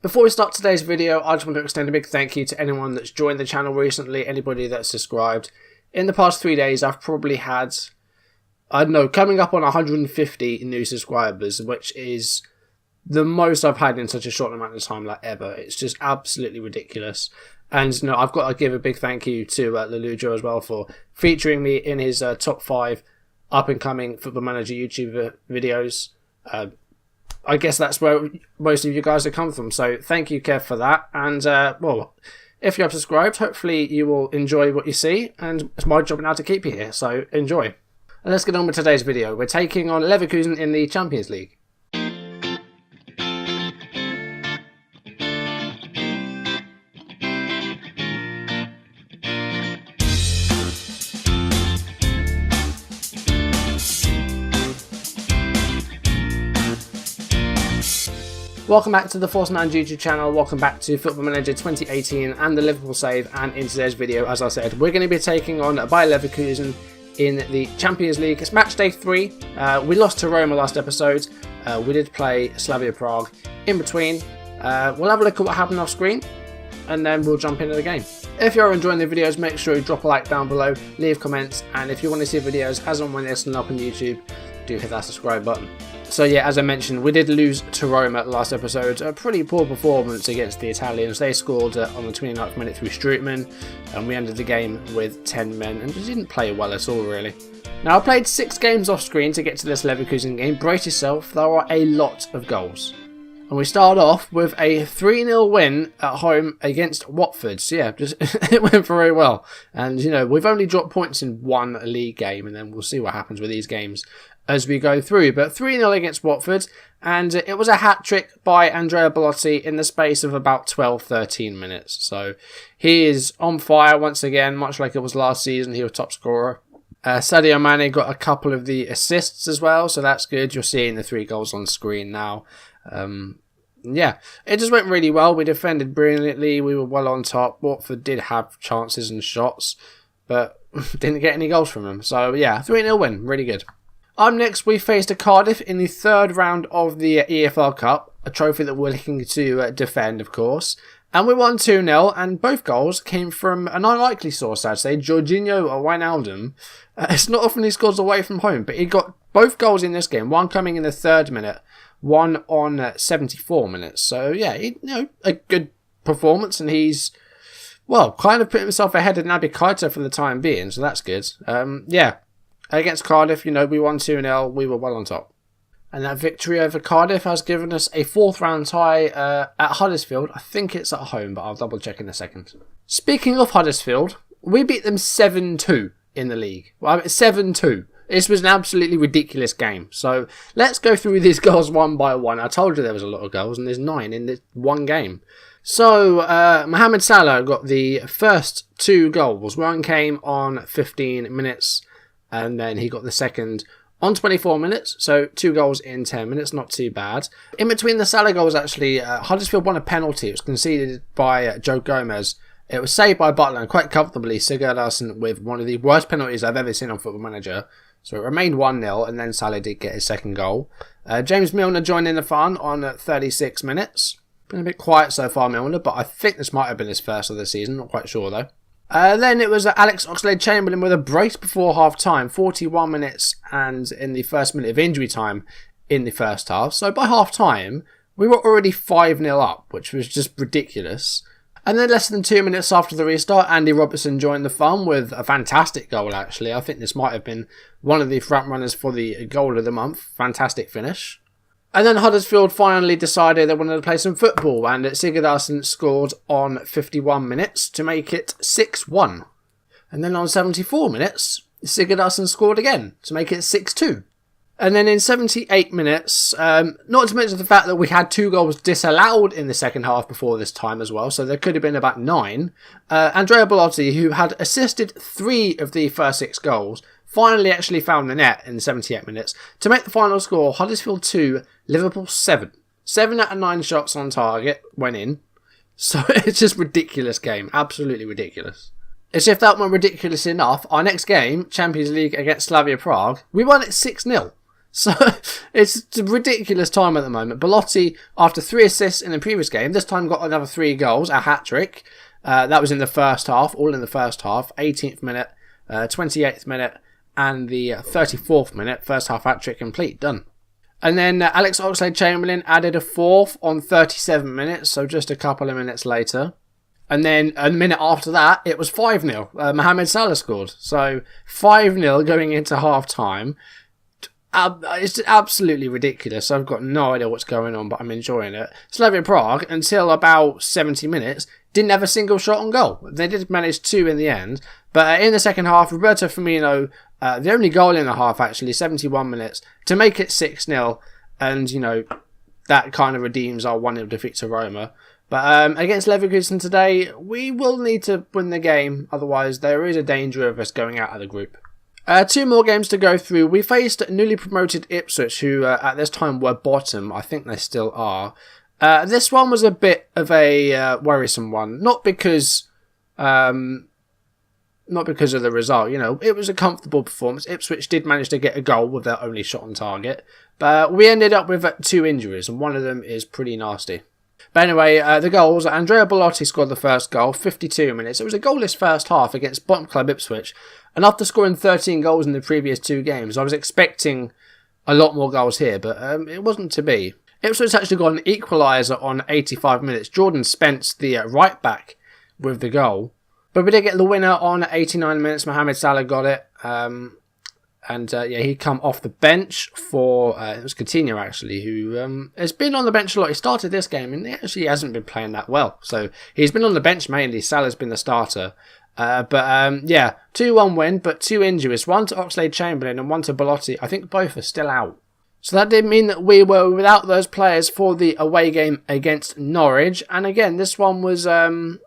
Before we start today's video, I just want to extend a big thank you to anyone that's joined the channel recently, anybody that's subscribed. In the past 3 days, I've probably had, I don't know, coming up on 150 new subscribers, which is the most I've had in such a short amount of time, like ever. It's just absolutely ridiculous. And you know, I've got to give a big thank you to Lollujo as well for featuring me in his top 5 up-and-coming Football Manager YouTube videos. I guess that's where most of you guys have come from. So thank you, Kev, for that. And, well, if you have subscribed, hopefully you will enjoy what you see. And it's my job now to keep you here. So enjoy. And let's get on with today's video. We're taking on Leverkusen in the Champions League. Welcome back to the Force Man YouTube channel, welcome back to Football Manager 2018 and the Liverpool save, and in today's video, as I said, we're going to be taking on Bayer Leverkusen in the Champions League. It's match day 3, we lost to Roma last episode, we did play Slavia Prague in between. We'll have a look at what happened off screen and then we'll jump into the game. If you're enjoying the videos, make sure you drop a like down below, leave comments, and if you want to see videos as and when they're still up on YouTube, do hit that subscribe button. So yeah, as I mentioned, we did lose to Roma last episode. A pretty poor performance against the Italians. They scored on the 29th minute through Strootman, and we ended the game with 10 men, and just didn't play well at all, really. Now, I played 6 games off screen to get to this Leverkusen game. Brace yourself, there are a lot of goals. And we start off with a 3-0 win at home against Watford. So yeah, just it went very well. And, you know, we've only dropped points in 1 league game, and then we'll see what happens with these games as we go through. But 3-0 against Watford, and it was a hat-trick by Andrea Belotti in the space of about 12-13 minutes. So he is on fire once again, much like it was last season. He was top scorer. Sadio Mane got a couple of the assists as well, so that's good. You're seeing the 3 goals on screen now. Yeah, it just went really well. We defended brilliantly. We were well on top. Watford did have chances and shots, but didn't get any goals from them. So yeah, 3-0 win. Really good. Up next, we faced Cardiff in the 3rd round of the EFL Cup, a trophy that we're looking to defend, of course. And we won 2-0, and both goals came from an unlikely source, I'd say, Jorginho Wijnaldum. It's not often he scores away from home, but he got both goals in this game, one coming in the 3rd minute, one on 74 minutes. So, yeah, a good performance, and he's, well, kind of put himself ahead of Naby Keita for the time being, so that's good. Yeah. Against Cardiff, you know, we won 2-0, we were well on top. And that victory over Cardiff has given us a 4th round tie at Huddersfield. I think it's at home, but I'll double check in a second. Speaking of Huddersfield, we beat them 7-2 in the league. Well, 7-2. This was an absolutely ridiculous game. So let's go through these goals one by one. I told you there was a lot of goals, and there's 9 in this one game. So, Mohamed Salah got the first 2 goals. One came on 15 minutes. And then he got the second on 24 minutes. So 2 goals in 10 minutes. Not too bad. In between the Salah goals, actually, Huddersfield won a penalty. It was conceded by Joe Gomez. It was saved by Butler and quite comfortably. Sigurdsson with one of the worst penalties I've ever seen on Football Manager. So it remained 1-0, and then Salah did get his second goal. James Milner joined in the fun on 36 minutes. Been a bit quiet so far, Milner, but I think this might have been his first of the season. Not quite sure, though. Then it was Alex Oxlade-Chamberlain with a brace before half-time, 41 minutes, and in the first minute of injury time in the first half. So by half-time, we were already 5-0 up, which was just ridiculous. And then less than 2 minutes after the restart, Andy Robertson joined the fun with a fantastic goal, actually. I think this might have been one of the front-runners for the goal of the month. Fantastic finish. And then Huddersfield finally decided they wanted to play some football, and Sigurdsson scored on 51 minutes to make it 6-1. And then on 74 minutes, Sigurdsson scored again to make it 6-2. And then in 78 minutes, not to mention the fact that we had 2 goals disallowed in the second half before this time as well, so there could have been about 9. Andrea Belotti, who had assisted 3 of the first 6 goals, finally actually found the net in 78 minutes to make the final score Huddersfield 2, Liverpool 7. 7 out of 9 shots on target went in. So it's just ridiculous game. Absolutely ridiculous. As if that weren't ridiculous enough, our next game, Champions League against Slavia Prague, we won it 6-0. So it's a ridiculous time at the moment. Belotti, after 3 assists in the previous game, this time got another 3 goals, a hat-trick. That was in the first half, all in the first half. 18th minute, 28th minute, and the 34th minute. First half hat-trick complete, done. And then Alex Oxlade-Chamberlain added a 4th on 37 minutes, so just a couple of minutes later. And then a minute after that, it was 5-0. Mohamed Salah scored. So 5-0 going into half-time. It's absolutely ridiculous. I've got no idea what's going on, but I'm enjoying it. Slavia Prague, until about 70 minutes, didn't have a single shot on goal. They did manage 2 in the end. But in the second half, Roberto Firmino, the only goal in the half actually, 71 minutes, to make it 6-0. And, you know, that kind of redeems our 1-0 defeat to Roma. But against Leverkusen today, we will need to win the game. Otherwise, there is a danger of us going out of the group. 2 more games to go through. We faced newly promoted Ipswich, who at this time were bottom. I think they still are. This one was a bit of a worrisome one. Not because of the result. You know, it was a comfortable performance. Ipswich did manage to get a goal with their only shot on target. But we ended up with 2 injuries, and one of them is pretty nasty. But anyway, the goals. Andrea Belotti scored the first goal, 52 minutes. It was a goalless first half against bottom club Ipswich. And after scoring 13 goals in the previous 2 games, I was expecting a lot more goals here, but it wasn't to be. Ipswich actually got an equaliser on 85 minutes. Jordan Spence, the right back, with the goal. But we did get the winner on 89 minutes. Mohamed Salah got it. He come off the bench for, it was Coutinho actually, who has been on the bench a lot. He started this game and he actually hasn't been playing that well. So he's been on the bench mainly. Salah's been the starter. 2-1 win, but 2 injuries. One to Oxlade-Chamberlain and one to Belotti. I think both are still out. So that did mean that we were without those players for the away game against Norwich. And again, this one was only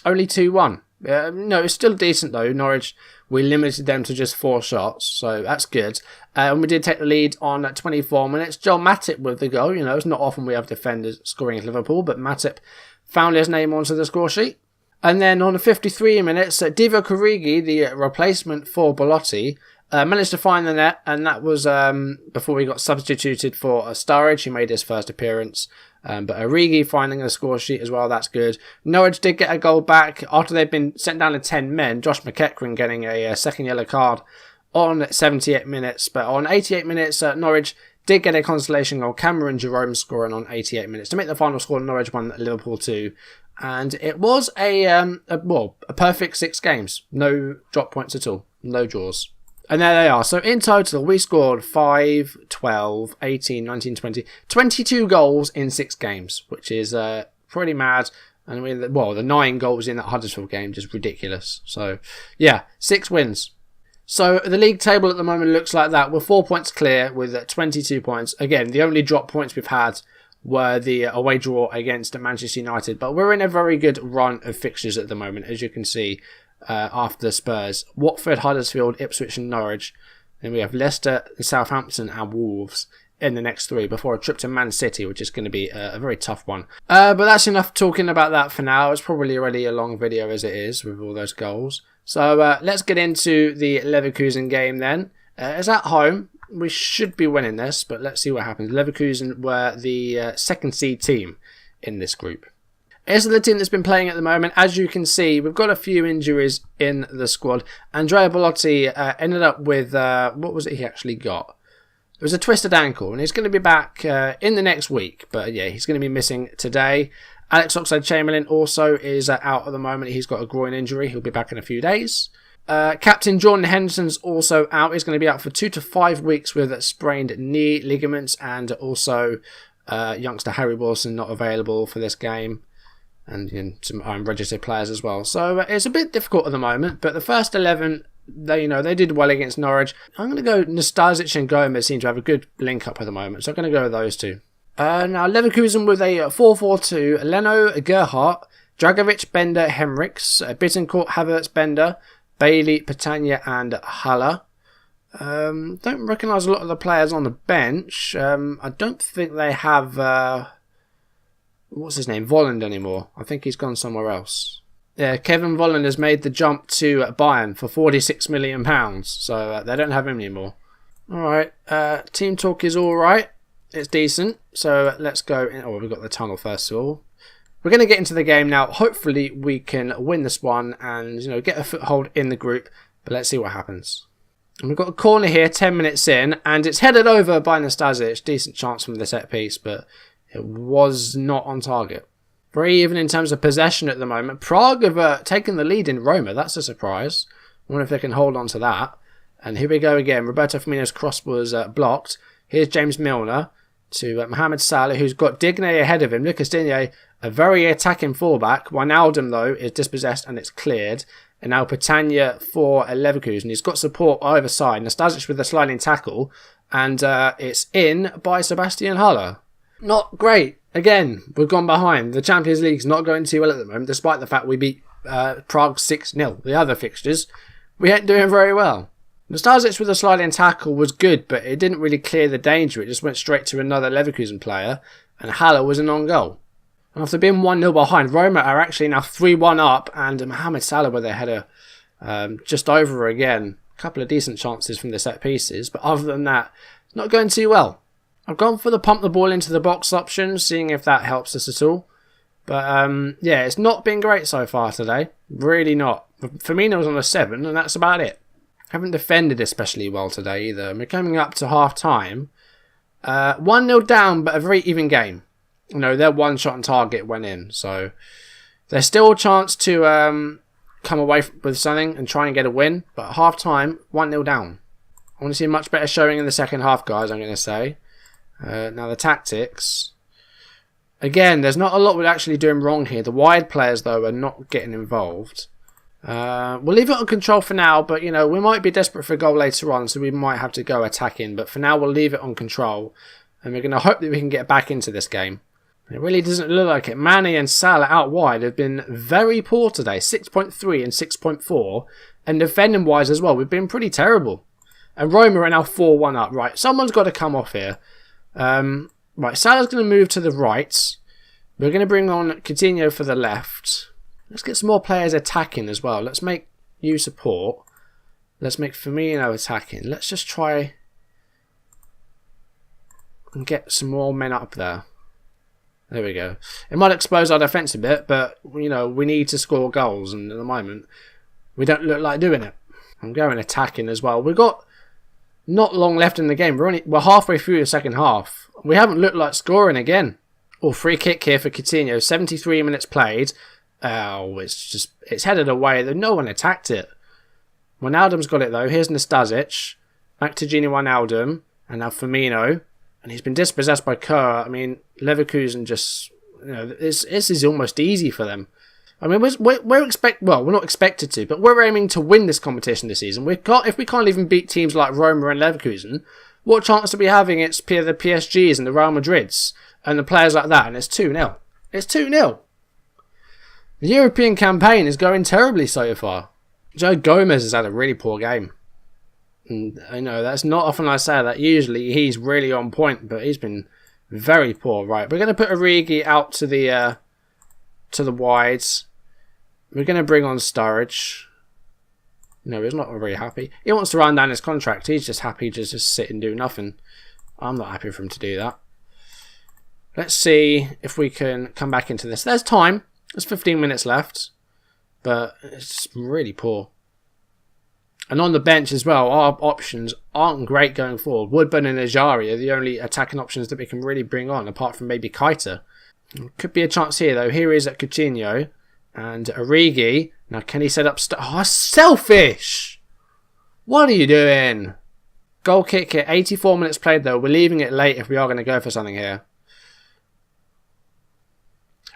2-1. No, it's still decent though. Norwich, we limited them to just 4 shots, so that's good. And we did take the lead on 24 minutes. Joel Matip with the goal. You know, it's not often we have defenders scoring at Liverpool, but Matip found his name onto the score sheet. And then on 53 minutes, Divock Origi, the replacement for Belotti, managed to find the net, and that was before he got substituted for Sturridge, who made his first appearance. But Origi finding the score sheet as well, that's good. Norwich did get a goal back after they've been sent down to 10 men. Josh McEachran getting a second yellow card on 78 minutes. But on 88 minutes, Norwich did get a consolation goal. Cameron Jerome scoring on 88 minutes to make the final score. Norwich 1, Liverpool 2. And it was a perfect 6 games. No drop points at all. No draws. And there they are. So in total, we scored 5, 12, 18, 19, 20, 22 goals in 6 games, which is pretty mad. And the 9 goals in that Huddersfield game, just ridiculous. So, yeah, 6 wins. So the league table at the moment looks like that. We're 4 points clear with 22 points. Again, the only drop points we've had were the away draw against Manchester United. But we're in a very good run of fixtures at the moment, as you can see. After Spurs, Watford, Huddersfield, Ipswich and Norwich. Then we have Leicester, Southampton and Wolves in the next 3 before a trip to Man City, which is going to be a very tough one. But that's enough talking about that for now. It's probably already a long video as it is with all those goals. So let's get into the Leverkusen game then. It's at home. We should be winning this, but let's see what happens. Leverkusen were the second seed team in this group. It's the team that's been playing at the moment. As you can see, we've got a few injuries in the squad. Andrea Belotti ended up with, what was it he actually got? It was a twisted ankle, and he's going to be back in the next week. But yeah, he's going to be missing today. Alex Oxlade-Chamberlain also is out at the moment. He's got a groin injury. He'll be back in a few days. Captain Jordan Henderson's also out. He's going to be out for 2 to 5 weeks with sprained knee ligaments. And also youngster Harry Wilson not available for this game. And some unregistered players as well. So it's a bit difficult at the moment. But the first 11, they did well against Norwich. I'm going to go Nastasic and Gomez seem to have a good link up at the moment. So I'm going to go with those 2. Now Leverkusen with a 4-4-2. Leno, Gerhardt, Dragovic, Bender, Henrichs, Bittencourt, Havertz, Bender, Bailey, Patania and Haller. Don't recognise a lot of the players on the bench. I don't think they have... what's his name? Volland anymore. I think he's gone somewhere else. Yeah, Kevin Volland has made the jump to Bayern for £46 million. So they don't have him anymore. Alright, team talk is alright. It's decent. So let's go. Oh, we've got the tunnel first of all. We're going to get into the game now. Hopefully we can win this one and, you know, get a foothold in the group. But let's see what happens. And we've got a corner here, 10 minutes in, and it's headed over by Nastasic. Decent chance from the set piece, but it was not on target. Very even in terms of possession at the moment. Prague have taken the lead in Roma. That's a surprise. I wonder if they can hold on to that. And here we go again. Roberto Firmino's cross was blocked. Here's James Milner to Mohamed Salah, who's got Digne ahead of him. Lucas Digne, a very attacking fullback. Wijnaldum, though, is dispossessed and it's cleared. And now Patania for Leverkusen. He's got support either side. Nastasic with a sliding tackle. And it's in by Sebastian Haller. Not great. Again, we've gone behind. The Champions League's not going too well at the moment, despite the fact we beat Prague 6-0. The other fixtures, we ain't doing very well. Nastasic with a sliding tackle was good, but it didn't really clear the danger. It just went straight to another Leverkusen player, and Haller was an on-goal. And after being 1-0 behind, Roma are actually now 3-1 up, and Mohamed Salah with their header just over again. A couple of decent chances from the set pieces, but other than that, not going too well. I've gone for the pump the ball into the box option, seeing if that helps us at all. But yeah, it's not been great so far today. Really not. Firmino's on a 7, and that's about it. Haven't defended especially well today either. We're coming up to half time. 1-0 down, but a very even game. You know, their one shot on target went in. So there's still a chance to come away with something and try and get a win. But at half time, 1-0 down. I want to see a much better showing in the second half, guys, I'm going to say. Now the tactics. Again, there's not a lot we're actually doing wrong here. The wide players, though, are not getting involved. We'll leave it on control for now, but you know, we might be desperate for a goal later on, so we might have to go attacking, but for now we'll leave it on control and we're going to hope that we can get back into this game. It really doesn't look like it. Mane and Salah out wide have been very poor today, 6.3 and 6.4, and defending wise as well, we've been pretty terrible. And Roma are now 4-1 up. Right, someone's got to come off here. Right, Salah's going to move to the right. We're going to bring on Coutinho for the left. Let's get some more players attacking as well. Let's make you support. Let's make Firmino attacking. Let's just try and get some more men up there. There we go. It might expose our defence a bit, but you know, we need to score goals, and at the moment we don't look like doing it. I'm going attacking as well. We've got not long left in the game. We're halfway through the second half. We haven't looked like scoring again. Oh, free kick here for Coutinho. 73 minutes played. Oh, it's headed away. No one attacked it. Wijnaldum's got it though. Here's Nastasic. Back to Gini Wijnaldum. And now Firmino. And he's been dispossessed by Kerr. I mean, Leverkusen just, you know, this is almost easy for them. I mean, we're not expected to, but we're aiming to win this competition this season. If we can't even beat teams like Roma and Leverkusen, what chance are we having against the PSGs and the Real Madrids and the players like that? And it's 2-0. It's 2-0. The European campaign is going terribly so far. Joe Gomez has had a really poor game. And I know that's not often I say that. Usually he's really on point, but he's been very poor. Right, we're going to put Origi out to the wides. We're going to bring on Sturridge. No, he's not very happy. He wants to run down his contract. He's just happy to just sit and do nothing. I'm not happy for him to do that. Let's see if we can come back into this. There's time. There's 15 minutes left. But it's really poor. And on the bench as well, our options aren't great going forward. Woodburn and Ajari are the only attacking options that we can really bring on, apart from maybe Keita. Could be a chance here, though. Here is at Coutinho. And Origi. Now, can he set up... Oh, selfish! What are you doing? Goal kick here. 84 minutes played, though. We're leaving it late if we are going to go for something here.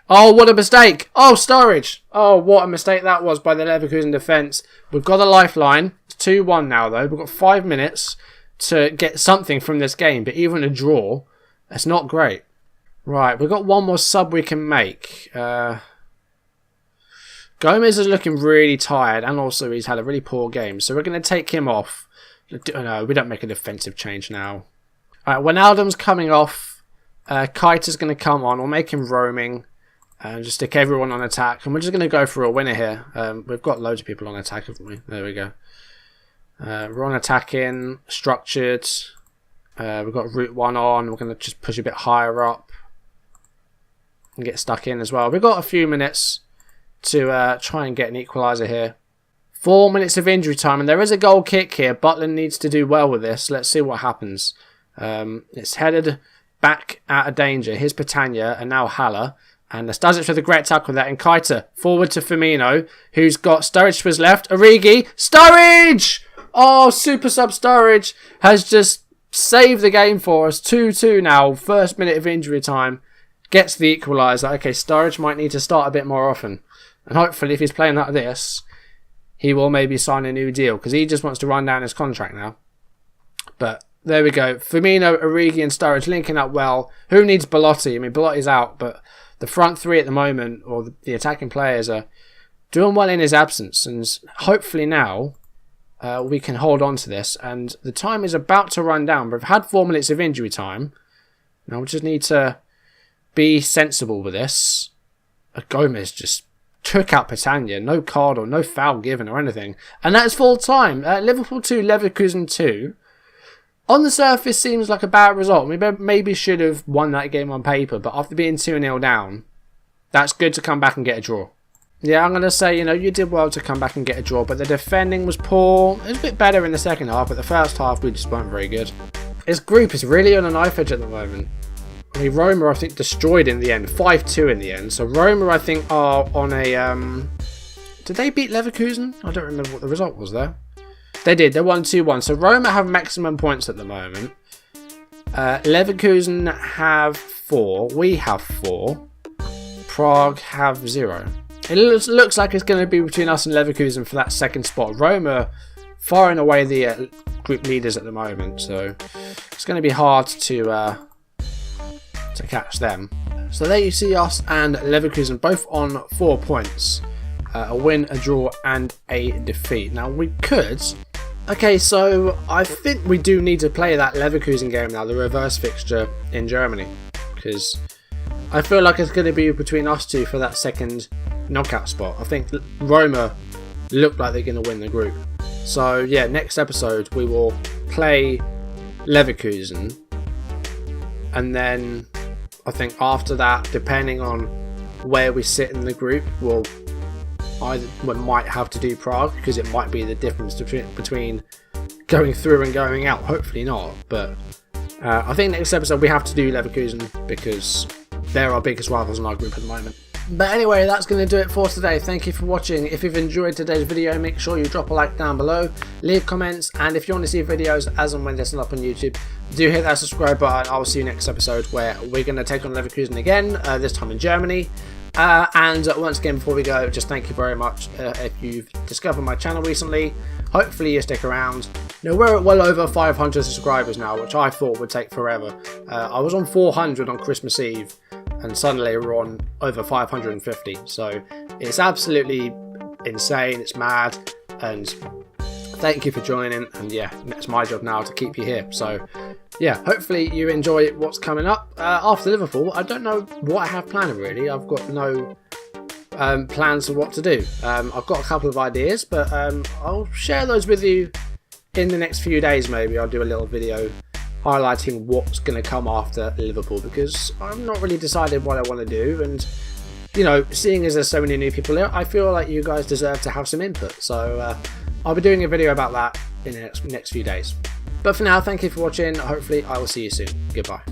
Oh, what a mistake. Oh, Sturridge. Oh, what a mistake that was by the Leverkusen defence. We've got a lifeline. It's 2-1 now, though. We've got 5 minutes to get something from this game. But even a draw, that's not great. Right, we've got one more sub we can make. Gomez is looking really tired, and also he's had a really poor game. So we're going to take him off. No, we don't make a defensive change now. Alright, Wijnaldum's coming off. Keita's going to come on. We'll make him roaming. And just stick everyone on attack. And we're just going to go for a winner here. We've got loads of people on attack, haven't we? There we go. We're on attacking, structured. We've got route 1 on. We're going to just push a bit higher up and get stuck in as well. We've got a few minutes to try and get an equaliser here. 4 minutes of injury time, and there is a goal kick here. Butler needs to do well with this. Let's see what happens. It's headed back out of danger. Here's Petagna and now Haller. And Stasic with a great tackle there. And Keita forward to Firmino, who's got Sturridge to his left. Origi. Sturridge! Oh, super sub Sturridge has just saved the game for us. 2-2 now. First minute of injury time. Gets the equaliser. Okay, Sturridge might need to start a bit more often. And hopefully if he's playing like this, he will maybe sign a new deal. Because he just wants to run down his contract now. But there we go. Firmino, Origi and Sturridge linking up well. Who needs Belotti? I mean, Belotti's out, but the front three at the moment, or the attacking players, are doing well in his absence. And hopefully now we can hold on to this. And the time is about to run down. But we've had 4 minutes of injury time. Now we just need to be sensible with this. Gomez just took out Petagna. No card or no foul given or anything. And that's full time. Liverpool 2, Leverkusen 2. On the surface, seems like a bad result. We maybe should have won that game on paper, but after being 2-0 down, that's good to come back and get a draw. Yeah, I'm going to say, you did well to come back and get a draw, but the defending was poor. It was a bit better in the second half, but the first half, we just weren't very good. This group is really on a knife edge at the moment. I mean, Roma, I think, destroyed in the end. 5-2 in the end. So Roma, I think, are on a... Did they beat Leverkusen? I don't remember what the result was there. They did. They're 1-2-1. So Roma have maximum points at the moment. Leverkusen have 4. We have 4. Prague have 0. It looks like it's going to be between us and Leverkusen for that second spot. Roma far and away the group leaders at the moment. So it's going to be hard to catch them. So there you see us and Leverkusen both on 4 points. A win, a draw and a defeat. Now we could... Okay, so I think we do need to play that Leverkusen game now, the reverse fixture in Germany. Because I feel like it's going to be between us two for that second knockout spot. I think Roma look like they're going to win the group. So yeah, next episode we will play Leverkusen. And then I think after that, depending on where we sit in the group, we might have to do Prague, because it might be the difference between going through and going out. Hopefully not, but I think next episode we have to do Leverkusen because they're our biggest rivals in our group at the moment. But anyway, that's going to do it for today. Thank you for watching. If you've enjoyed today's video, make sure you drop a like down below, leave comments, and if you want to see videos as and when they're up on YouTube, do hit that subscribe button. I'll see you next episode where we're going to take on Leverkusen again, this time in Germany. And once again, before we go, just thank you very much if you've discovered my channel recently. Hopefully you stick around. We're at well over 500 subscribers now, which I thought would take forever. I was on 400 on Christmas Eve, and suddenly we're on over 550. So it's absolutely insane, it's mad, and thank you for joining. And yeah, it's my job now to keep you here. So yeah, hopefully you enjoy what's coming up after Liverpool. I don't know what I have planned really. I've got no plans of what to do. I've got a couple of ideas, but I'll share those with you in the next few days. Maybe I'll do a little video highlighting what's going to come after Liverpool, because I'm not really decided what I want to do. And seeing as there's so many new people here, I feel like you guys deserve to have some input. So I'll be doing a video about that in the next few days. But for now, thank you for watching. Hopefully I will see you soon. Goodbye.